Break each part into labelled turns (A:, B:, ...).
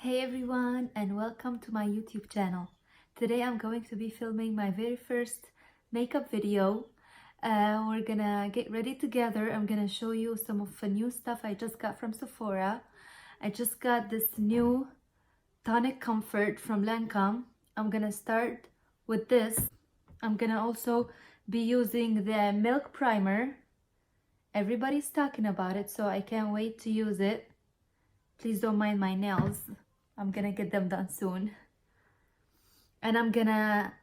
A: Hey everyone, and welcome to my YouTube channel. Today I'm going to be filming my very first makeup video. We're gonna get ready together. I'm gonna show you some of the new stuff I just got from Sephora. I just got this new tonic comfort from Lancome. I'm gonna start with this. I'm gonna also be using the milk primer. Everybody's talking about it, so I can't wait to use it. Please don't mind my nails. I'm gonna get them done soon. And I'm gonna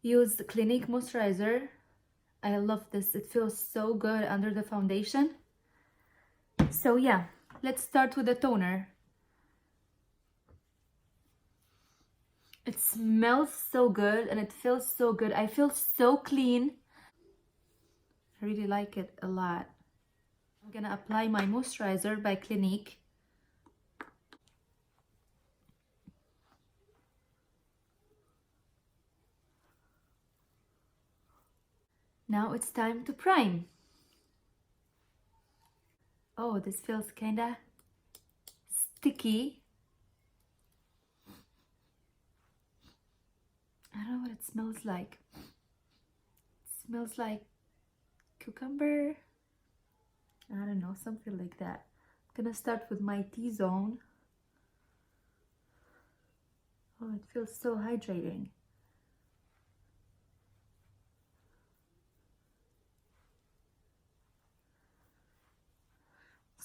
A: use the Clinique moisturizer. I love this. It feels so good under the foundation. So yeah, let's start with the toner. It smells so good and it feels so good. I feel so clean. I really like it a lot. I'm gonna apply my moisturizer by Clinique. Now it's time to prime. Oh, this feels kinda sticky. I don't know what it smells like. It smells like cucumber. I don't know, something like that. I'm gonna start with my T-zone. Oh, it feels so hydrating.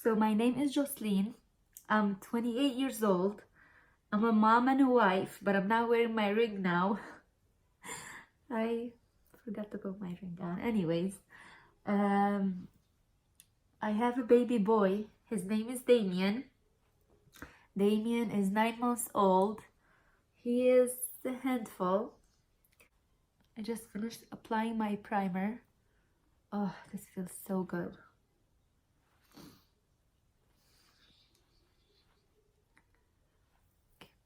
A: So my name is Jocelyn. I'm 28 years old. I'm a mom and a wife, but I'm not wearing my ring now. I forgot to put my ring on. Anyways, I have a baby boy. His name is Damien. Damien is 9 months old. He is a handful. I just finished applying my primer. Oh, this feels so good.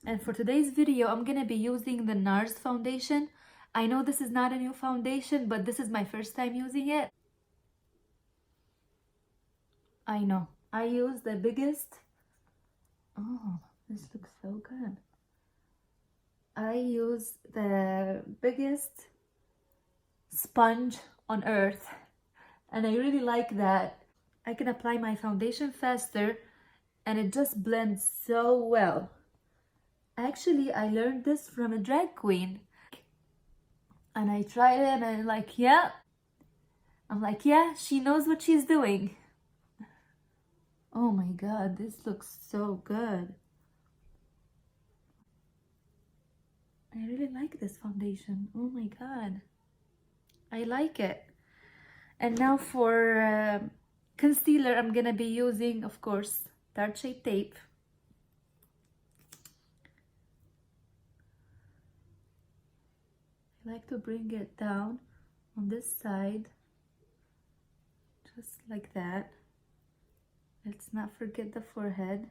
A: And for today's video, I'm gonna be using the NARS foundation. I know this is not a new foundation, but this is my first time using it. I know. I use the biggest. Oh, this looks so good. I use the biggest sponge on earth, and I really like that. I can apply my foundation faster, and it just blends so well. Actually, I learned this from a drag queen, and I tried it and I'm like, yeah, she knows what she's doing. Oh my god, this looks so good. I really like this foundation. Oh my god, I like it. And now for concealer, I'm gonna be using, of course, Tarte Shape Tape. I like to bring it down on this side, just like that. Let's not forget the forehead,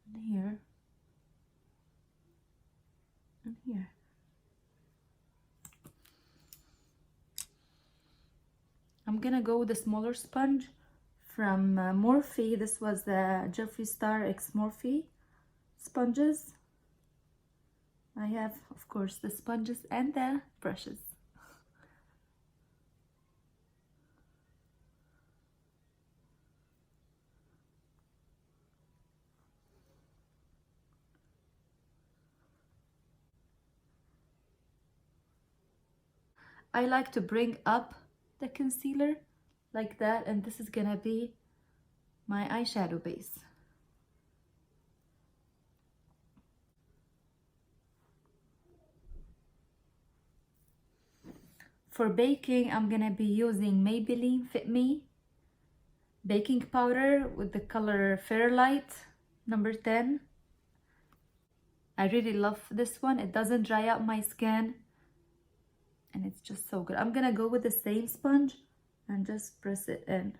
A: and here, and here. I'm gonna go with a smaller sponge from Morphe. This was the Jeffree Star X Morphe sponges. I have, of course, the sponges and the brushes. I like to bring up the concealer like that, and this is gonna be my eyeshadow base. For baking, I'm gonna be using Maybelline Fit Me baking powder with the color Fairlight number 10. I really love this one. It doesn't dry out my skin, and it's just so good. I'm gonna go with the same sponge and just press it in.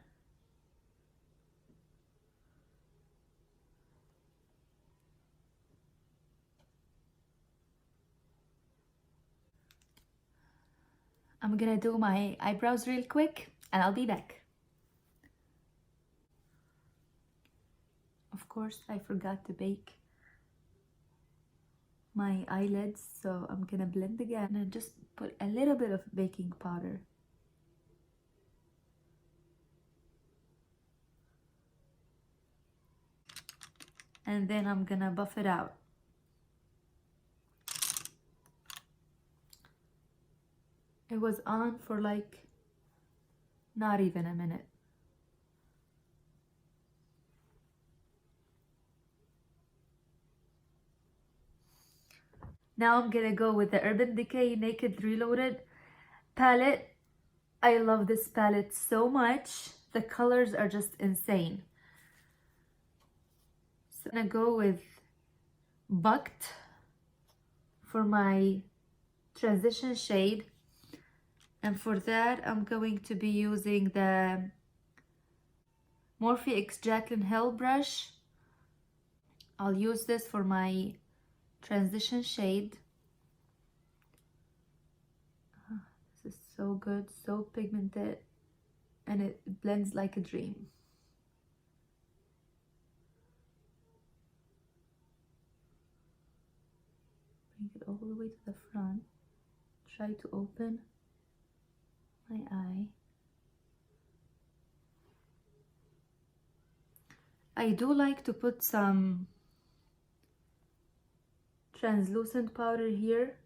A: I'm gonna do my eyebrows real quick and I'll be back. Of course, I forgot to bake my eyelids, so I'm gonna blend again and just put a little bit of baking powder. And then I'm gonna buff it out. It was on for like not even a minute. Now I'm gonna go with the Urban Decay Naked Reloaded palette. I love this palette so much. The colors are just insane. So I'm gonna go with Bucked for my transition shade. And for that, I'm going to be using the Morphe X Jaclyn Hill brush. I'll use this for my transition shade. This is so good, so pigmented, and it blends like a dream. Bring it all the way to the front. Try to open my eye. I do like to put some translucent powder here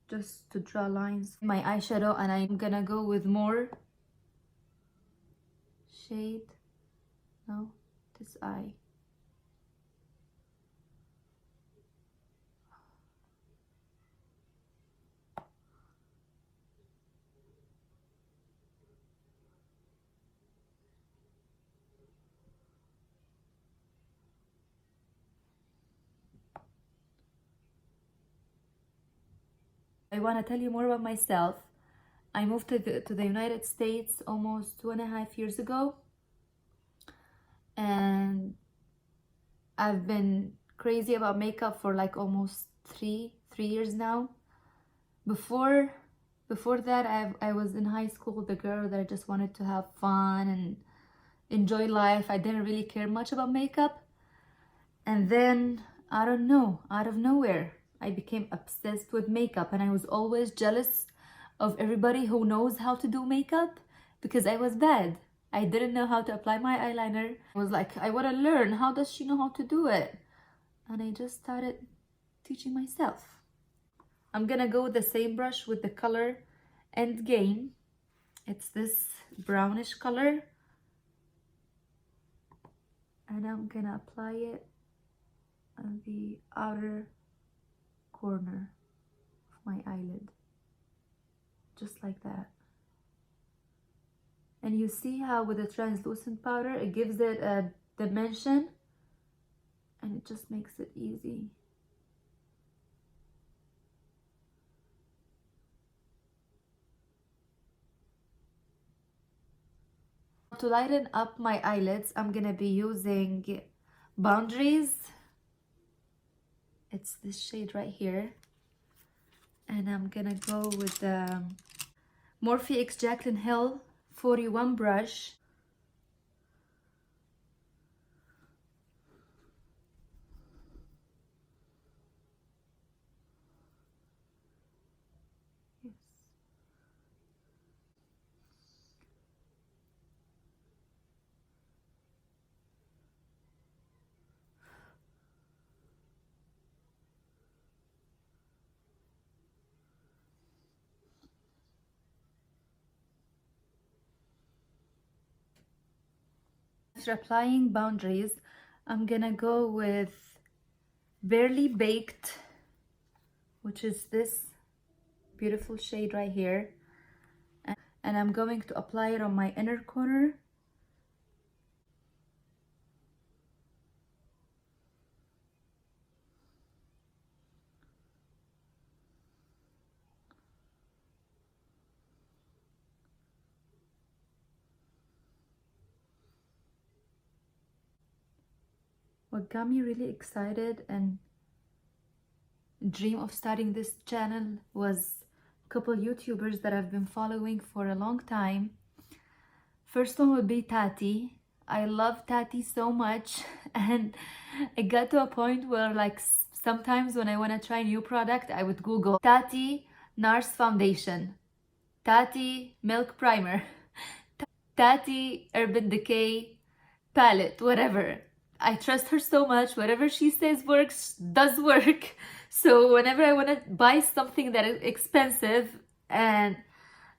A: just to draw lines in my eyeshadow, and I'm gonna go with more shade. No, this eye. I want to tell you more about myself. I moved to the United States almost 2.5 years ago, and I've been crazy about makeup for like almost three years now. Before that, I was in high school, the girl that I just wanted to have fun and enjoy life. I didn't really care much about makeup, and then I don't know, out of nowhere, I became obsessed with makeup, and I was always jealous of everybody who knows how to do makeup because I was bad. I didn't know how to apply my eyeliner. I was like, I want to learn. How does she know how to do it? And I just started teaching myself. I'm gonna go with the same brush with the color Endgame. It's this brownish color. And I'm gonna apply it on the outer corner of my eyelid, just like that. And you see how with the translucent powder it gives it a dimension, and it just makes it easy. To lighten up my eyelids, I'm gonna be using Boundaries. It's this shade right here, and I'm gonna go with the Morphe X Jaclyn Hill 41 brush. Yes. After applying Boundaries, I'm gonna go with Barely Baked, which is this beautiful shade right here, and I'm going to apply it on my inner corner. What got me really excited and dream of starting this channel was a couple YouTubers that I've been following for a long time. First one would be Tati. I love Tati so much, and it got to a point where like sometimes when I want to try new product, I would Google Tati NARS foundation, Tati milk primer, Tati Urban Decay palette, whatever. I trust her so much. Whatever she says works, does work. So whenever I want to buy something that is expensive and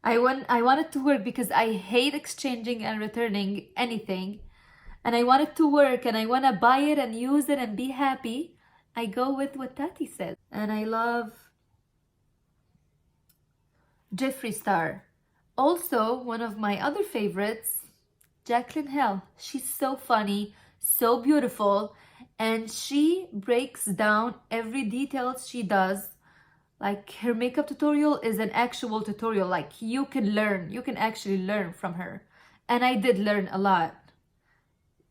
A: I want it to work because I hate exchanging and returning anything, and I want it to work and I want to buy it and use it and be happy, I go with what Tati says. And I love Jeffree Star. Also, one of my other favorites, Jaclyn Hill. She's so funny, so beautiful, and she breaks down every detail she does. Like her makeup tutorial is an actual tutorial. Like you can actually learn from her. And I did learn a lot.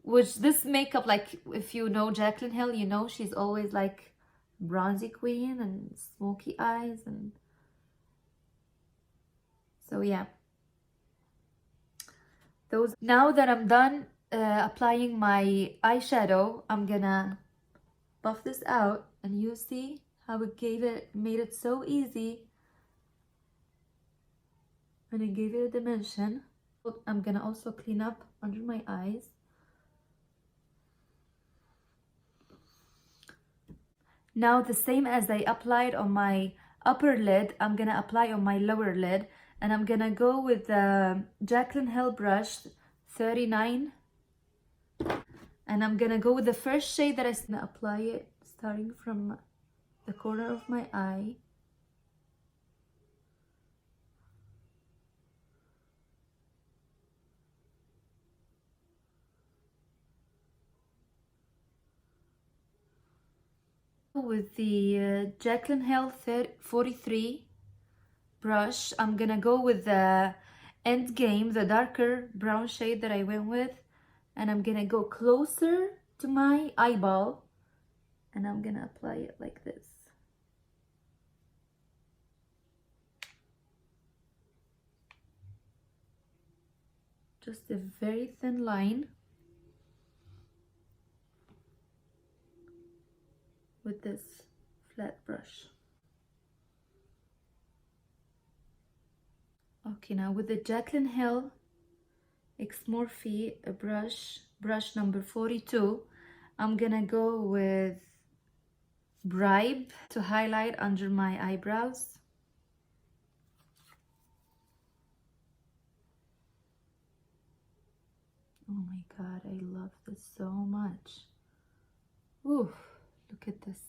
A: Which this makeup, like if you know Jaclyn Hill, you know she's always like bronzy queen and smoky eyes, and so yeah. Those. Now that I'm done applying my eyeshadow, I'm gonna buff this out, and you see how it made it so easy, and it gave it a dimension. I'm gonna also clean up under my eyes. Now the same as I applied on my upper lid, I'm gonna apply on my lower lid, and I'm gonna go with the Jaclyn Hill brush 39, and I'm gonna go with the first shade that I'm gonna apply it starting from the corner of my eye. With the Jaclyn Hill 43 brush, I'm gonna go with the End Game, the darker brown shade that I went with, and I'm gonna go closer to my eyeball, and I'm gonna apply it like this. Just a very thin line with this flat brush. Okay, now with the Jaclyn Hill X Morphe brush number 42, I'm gonna go with Bribe to highlight under my eyebrows. Oh my god, I love this so much. Ooh, look at this.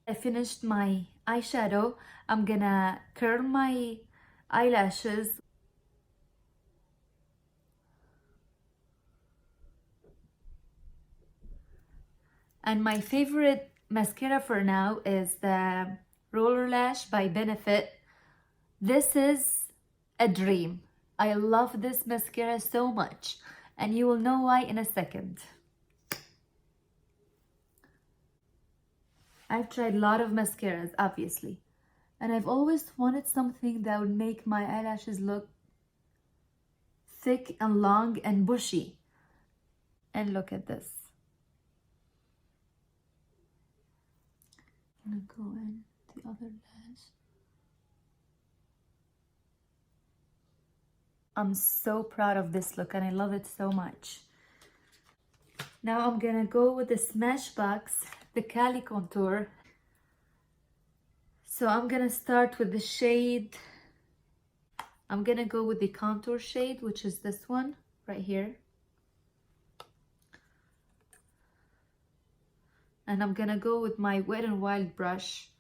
A: I finished my eyeshadow. I'm gonna curl my eyelashes. And my favorite mascara for now is the Roller Lash by Benefit. This is a dream. I love this mascara so much, and you will know why in a second. I've tried a lot of mascaras, obviously, and I've always wanted something that would make my eyelashes look thick and long and bushy. And look at this. I'm gonna go in the other lash. I'm so proud of this look, and I love it so much. Now I'm gonna go with the Smashbox, the Cali Contour. So I'm gonna start with the shade. I'm gonna go with the contour shade, which is this one right here. And I'm gonna go with my Wet n Wild brush.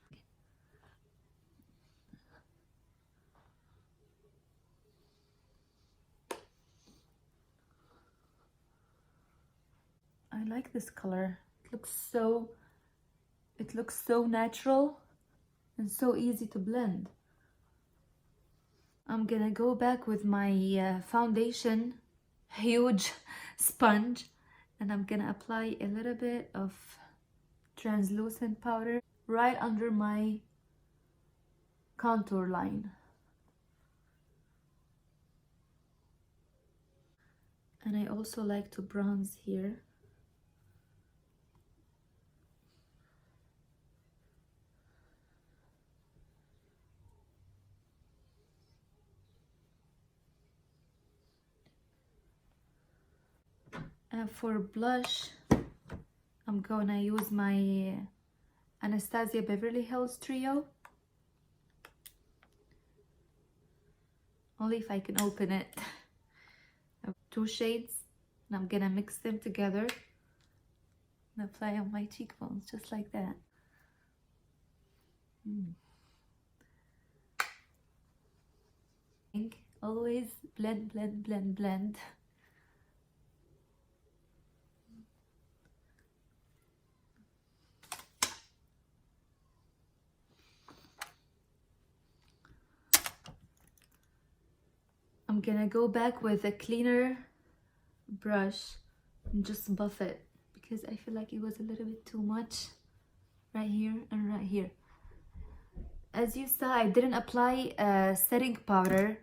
A: I like this color. It looks so natural and so easy to blend. I'm gonna go back with my foundation, huge sponge, and I'm gonna apply a little bit of translucent powder right under my contour line. And I also like to bronze here. And for blush, I'm gonna use my Anastasia Beverly Hills Trio. Only if I can open it. 2 shades, and I'm gonna mix them together and apply on my cheekbones just like that. Always blend, blend, blend, blend. I'm gonna go back with a cleaner brush and just buff it because I feel like it was a little bit too much right here and right here. As you saw, I didn't apply a setting powder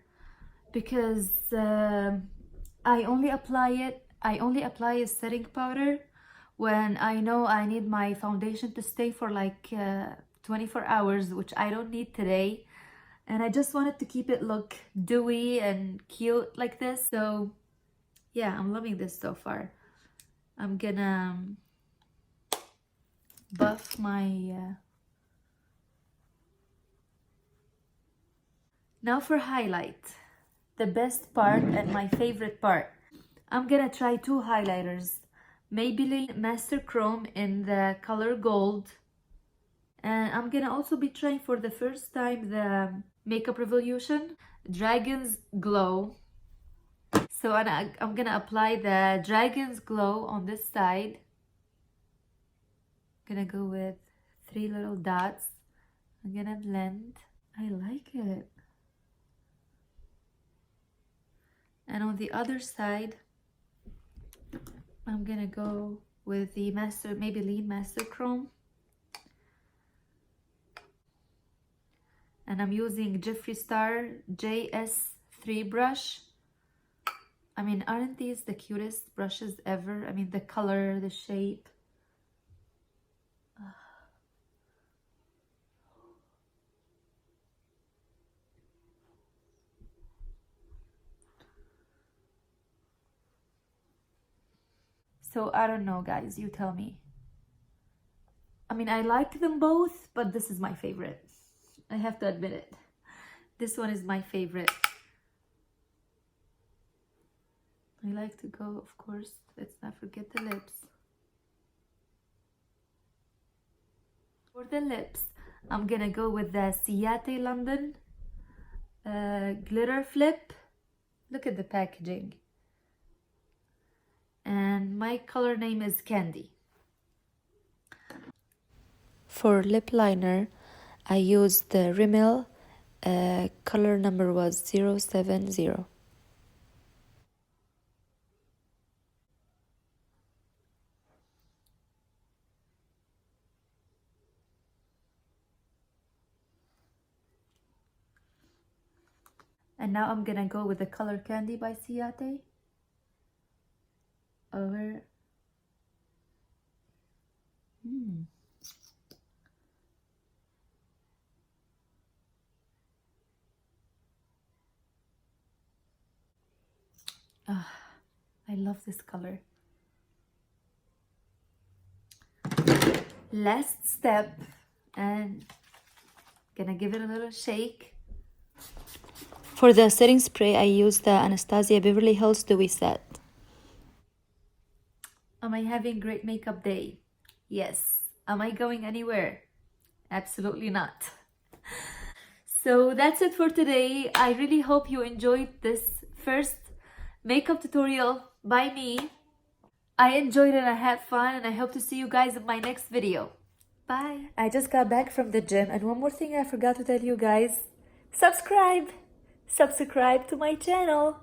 A: because I only apply a setting powder when I know I need my foundation to stay for like 24 hours, which I don't need today. And I just wanted to keep it look dewy and cute like this. So yeah, I'm loving this so far. I'm gonna buff my... Now for highlight. The best part and my favorite part. I'm gonna try 2 highlighters. Maybelline Master Chrome in the color gold. And I'm gonna also be trying for the first time the Makeup Revolution Dragon's Glow. So I'm gonna apply the Dragon's Glow on this side. I'm gonna go with 3 little dots. I'm gonna blend. I like it. And on the other side, I'm gonna go with the Maybelline Master Chrome. And I'm using Jeffree Star JS3 brush. I mean, aren't these the cutest brushes ever? I mean, the color, the shape. So I don't know, guys, you tell me. I mean, I like them both, but this is my favorite. I have to admit it. This one is my favorite. I like to go, of course, let's not forget the lips. For the lips, I'm gonna go with the Ciate London Glitter Flip. Look at the packaging. And my color name is Candy. For lip liner, I used the Rimmel, color number was 070. And now I'm gonna go with the color Candy by Ciate. Over. I love this color. Last step, and gonna give it a little shake. For the setting spray, I used the Anastasia Beverly Hills Dewy Set. Am I having great makeup day? Yes. Am I going anywhere? Absolutely not. So that's it for today. I really hope you enjoyed this first makeup tutorial by me. I enjoyed it, I had fun, and I hope to see you guys in my next video. Bye. I just got back from the gym, and one more thing I forgot to tell you guys. Subscribe to my channel.